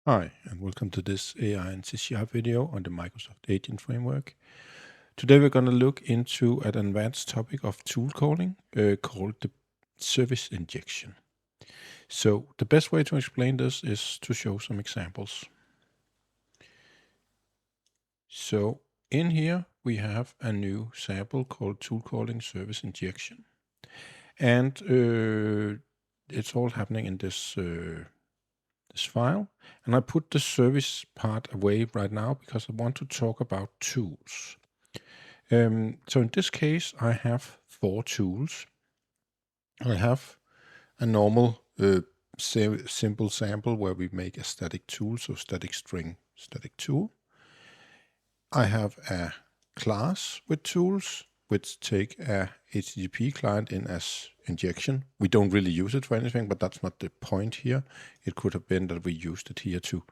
Hi, and welcome to this AI and C# video on the Microsoft Agent Framework. Today we're going to look into an advanced topic of tool calling called the service injection. So the best way to explain this is to show some examples. So in here we have a new sample called tool calling service injection. And it's all happening in this file, and I put the service part away right now because I want to talk about tools. So in this case, I have 4 tools. I have a normal simple sample where we make a static tool, so static string, static tool. I have a class with tools, which take a HTTP client in as injection. We don't really use it for anything, but that's not the point here. It could have been that we used it here to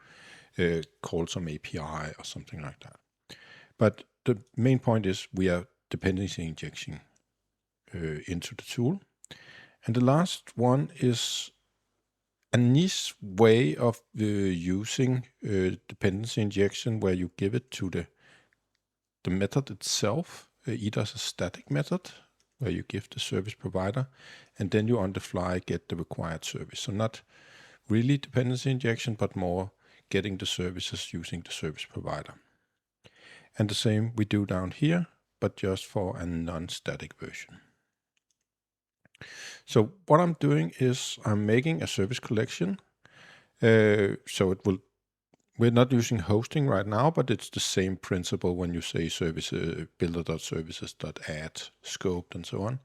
call some API or something like that. But the main point is we are dependency injection into the tool. And the last one is a nice way of using dependency injection where you give it to the method itself, either as a static method where you give the service provider, and then you on the fly get the required service. So not really dependency injection, but more getting the services using the service provider. And the same we do down here, but just for a non-static version. So what I'm doing is I'm making a service collection. So it will, we're not using hosting right now, but it's the same principle when you say service builder.services.add scoped and so on.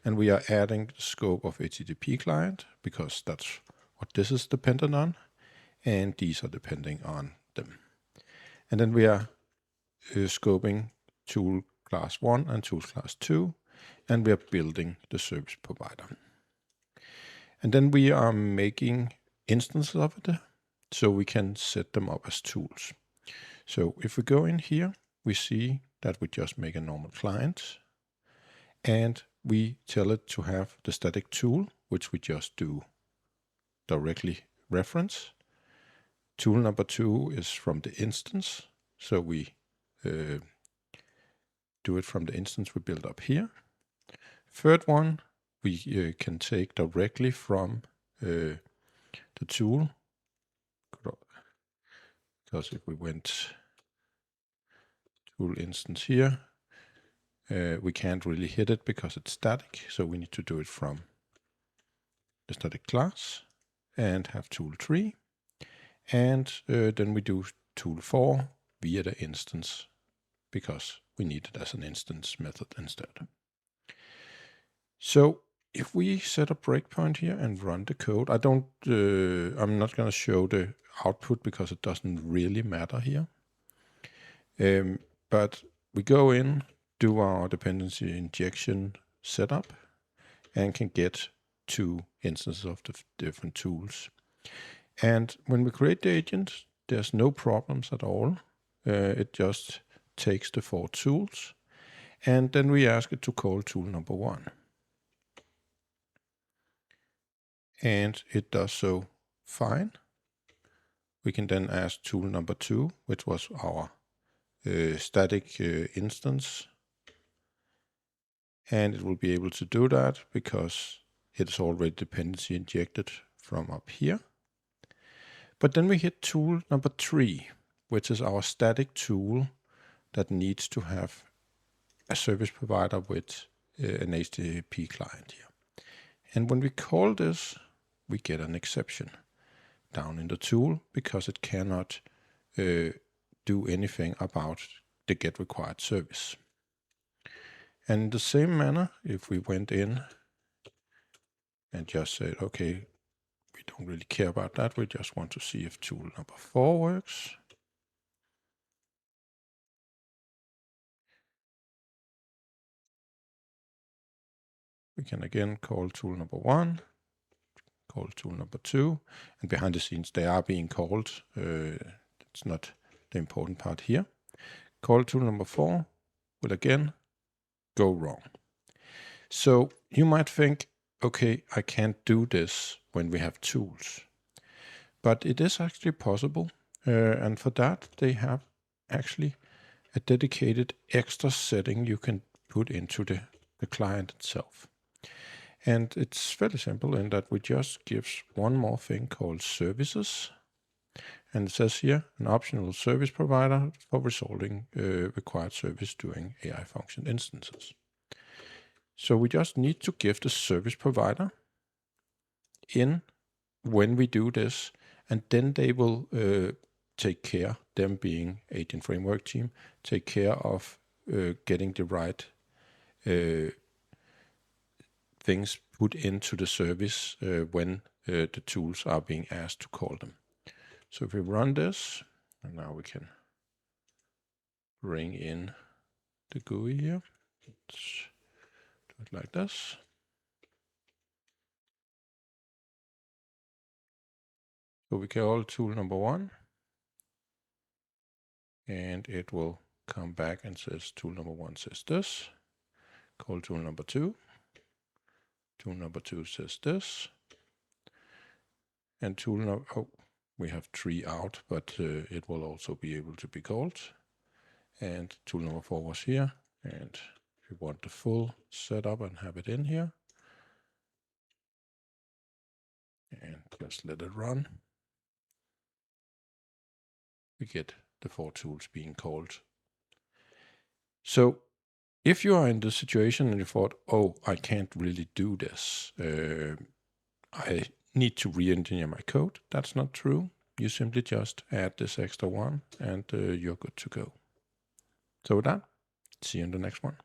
And we are adding the scope of HTTP client because that's what this is dependent on. And these are depending on them. And then we are scoping tool class 1 and tool class 2, and we are building the service provider. And then we are making instances of it, so we can set them up as tools. So if we go in here, we see that we just make a normal client, and we tell it to have the static tool, which we just do directly reference. Tool number 2 is from the instance, so we do it from the instance we build up here. Third one, we can take directly from the tool, because if we went tool instance here, we can't really hit it because it's static, so we need to do it from the static class and have tool 3, and then we do tool 4 via the instance because we need it as an instance method instead. So if we set a breakpoint here and run the code, I'm not going to show the output because it doesn't really matter here. But we go in, do our dependency injection setup, and can get 2 instances of the different tools. And when we create the agent, there's no problems at all. It just takes the 4 tools, and then we ask it to call tool number 1. And it does so fine. We can then ask tool number 2, which was our static instance, and it will be able to do that because it's already dependency injected from up here. But then we hit tool number 3, which is our static tool that needs to have a service provider with an HTTP client here. And when we call this, we get an exception down in the tool because it cannot do anything about the get required service. And in the same manner, if we went in and just said, okay, we don't really care about that, we just want to see if tool number 4 works. We can again call tool number 1, call tool number 2, and behind the scenes they are being called. It's not the important part here. Call tool number 4 will again go wrong. So you might think, okay, I can't do this when we have tools. But it is actually possible. And for that, they have actually a dedicated extra setting you can put into the client itself. And it's fairly simple in that we just give one more thing called services. And it says here, an optional service provider for resolving required service during AI function instances. So we just need to give the service provider in when we do this, and then they will take care, them being Agent Framework team, take care of getting the right things put into the service when the tools are being asked to call them. So if we run this, and now we can bring in the GUI here. Let's do it like this. So we call tool number 1, and it will come back and says tool number 1 says this. Call tool number 2. Tool number 2 says this. And tool number, we have 3 out, but it will also be able to be called. And tool number 4 was here. And if you want the full setup and have it in here, and just let it run, we get the 4 tools being called. So if you are in this situation and you thought, oh, I can't really do this, I need to re-engineer my code, that's not true. You simply just add this extra one and you're good to go. So with that, see you in the next one.